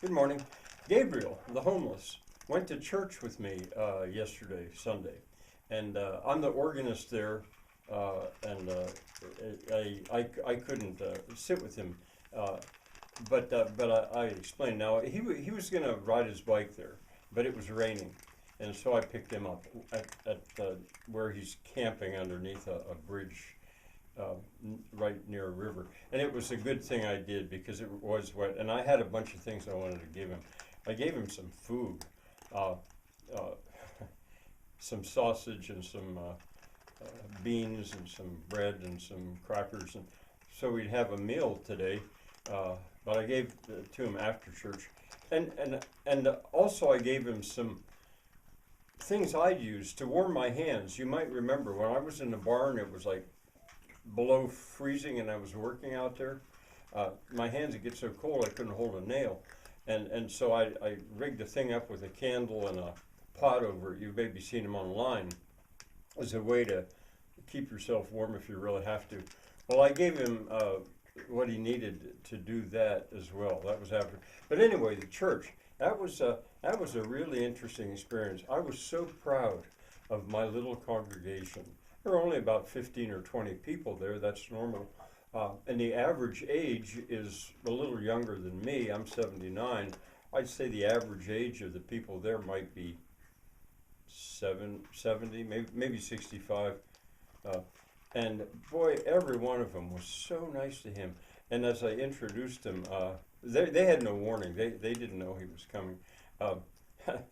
Good morning. Gabriel, the homeless, went to church with me yesterday, Sunday, and I'm the organist there, and I couldn't sit with him, uh, but I explained. Now he was going to ride his bike there, but it was raining, and so I picked him up at where he's camping underneath a bridge right near a river. And it was a good thing I did because it was wet. And I had a bunch of things I wanted to give him. I gave him some food, uh, uh, some sausage and some beans and some bread and some crackers. And so we'd have a meal today. But I gave to him after church. And also I gave him some things I'd use to warm my hands. You might remember when I was in the barn, it was like below freezing and I was working out there. My hands would get so cold I couldn't hold a nail. And so I rigged a thing up with a candle and a pot over it. You've maybe seen them online as a way to keep yourself warm if you really have to. Well, I gave him what he needed to do that as well. That was after. But anyway, the church, that was a really interesting experience. I was so proud of my little congregation. There are only about 15 or 20 people there. That's normal. And the average age is a little younger than me. I'm 79. I'd say the average age of the people there might be 70, maybe 65. Uh, and boy, every one of them was so nice to him. And as I introduced him, they had no warning. They didn't know he was coming. Uh,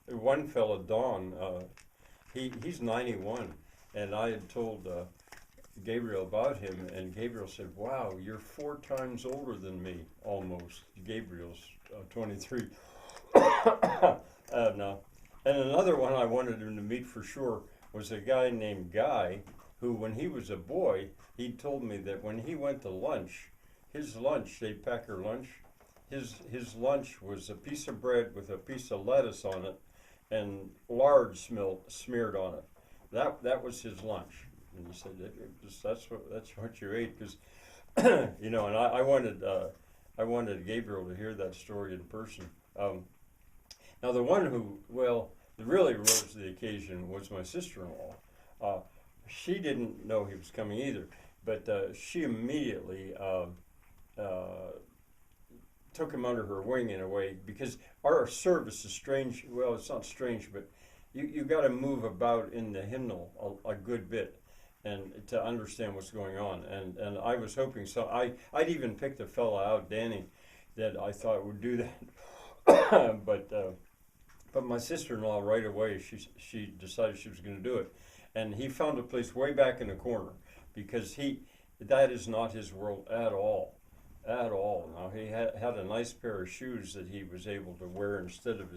One fellow, Don, he's 91. And I had told Gabriel about him, and Gabriel said, "Wow, you're 4 times older than me, almost." Gabriel's 23. and, uh, and another one I wanted him to meet for sure was a guy named Guy, who, when he was a boy, he told me that when he went to lunch, his lunch, they'd pack her lunch, his lunch was a piece of bread with a piece of lettuce on it and lard smeared on it. That was his lunch, and he said that's what you ate because and I wanted Gabriel to hear that story in person. Now the one who really rose to the occasion was my sister-in-law. She didn't know he was coming either, but she immediately took him under her wing in a way because our service is strange. Well, it's not strange, but you got to move about in the hymnal a good bit and to understand what's going on. And I was hoping so. I'd even picked a fella out, Danny, that I thought would do that. But my sister-in-law right away she decided she was going to do it, and he found a place way back in the corner because that is not his world at all. At all. Now he had a nice pair of shoes that he was able to wear instead of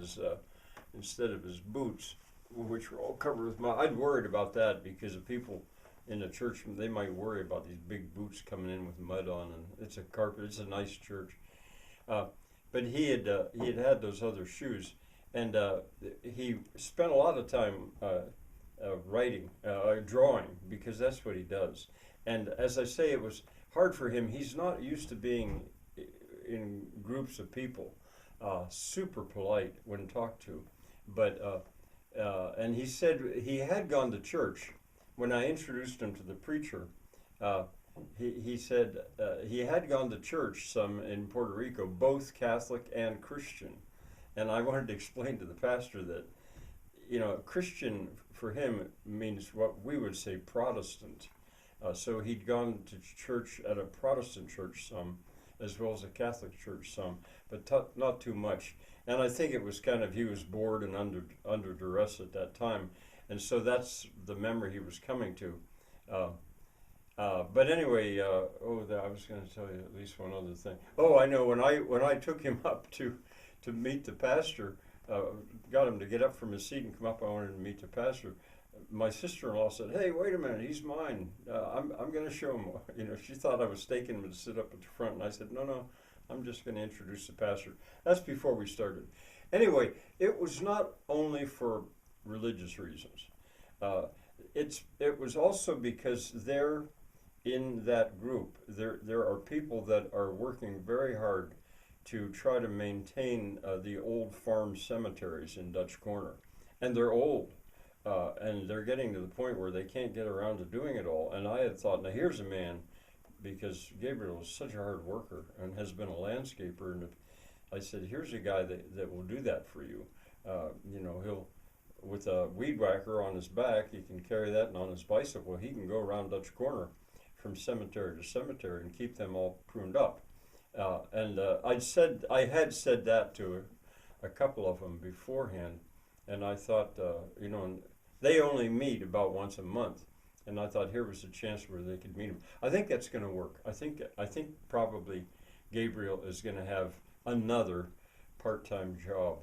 his boots, which were all covered with mud. I'd worried about that because the people in the church, they might worry about these big boots coming in with mud on, and it's a carpet. It's a nice church, but he had those other shoes, and he spent a lot of time writing, drawing, because that's what he does. And as I say, it was hard for him. He's not used to being in groups of people, super polite when talked to, but and he said he had gone to church. When I introduced him to the preacher, he said he had gone to church some in Puerto Rico, both Catholic and Christian. And I wanted to explain to the pastor that, Christian for him means what we would say Protestant. So he'd gone to church at a Protestant church some, as well as a Catholic church some, but not too much. And I think it was kind of he was bored and under duress at that time, and so that's the memory he was coming to. But anyway, I was going to tell you at least one other thing. Oh, I know when I took him up to meet the pastor, got him to get up from his seat and come up. I wanted to meet the pastor. My sister-in-law said, "Hey, wait a minute, he's mine. I'm going to show him." She thought I was staking him to sit up at the front, and I said, "No, I'm just going to introduce the pastor." That's before we started. Anyway, it was not only for religious reasons. It was also because in that group, there are people that are working very hard to try to maintain the old farm cemeteries in Dutch Corner. And they're old. And they're getting to the point where they can't get around to doing it all. And I had thought, now here's a man, because Gabriel is such a hard worker and has been a landscaper. And I said, here's a guy that will do that for you. He'll, with a weed whacker on his back, he can carry that, and on his bicycle, he can go around Dutch Corner from cemetery to cemetery and keep them all pruned up. I had said that to a couple of them beforehand, and I thought, they only meet about once a month, and I thought here was a chance where they could meet him. I think that's going to work. I think probably Gabriel is going to have another part-time job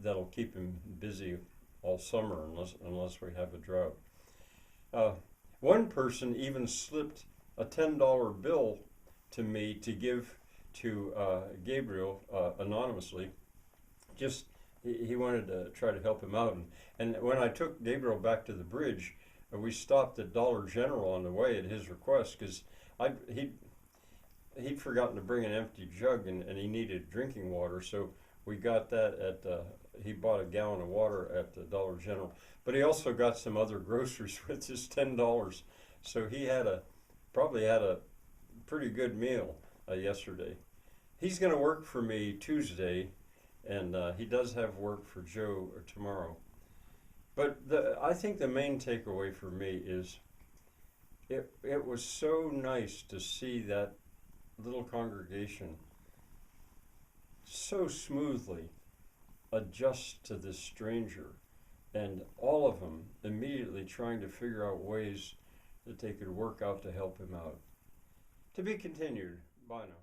that'll keep him busy all summer, unless we have a drought. One person even slipped a $10 bill to me to give to Gabriel anonymously. Just he wanted to try to help him out, and when I took Gabriel back to the bridge, we stopped at Dollar General on the way at his request, because he'd forgotten to bring an empty jug, and he needed drinking water, so we got that at he bought a gallon of water at the Dollar General, but he also got some other groceries with his $10, so he probably had a pretty good meal yesterday. He's going to work for me Tuesday, and he does have work for Joe tomorrow. But I think the main takeaway for me is it was so nice to see that little congregation so smoothly adjust to this stranger, and all of them immediately trying to figure out ways that they could work out to help him out. To be continued. Bye now.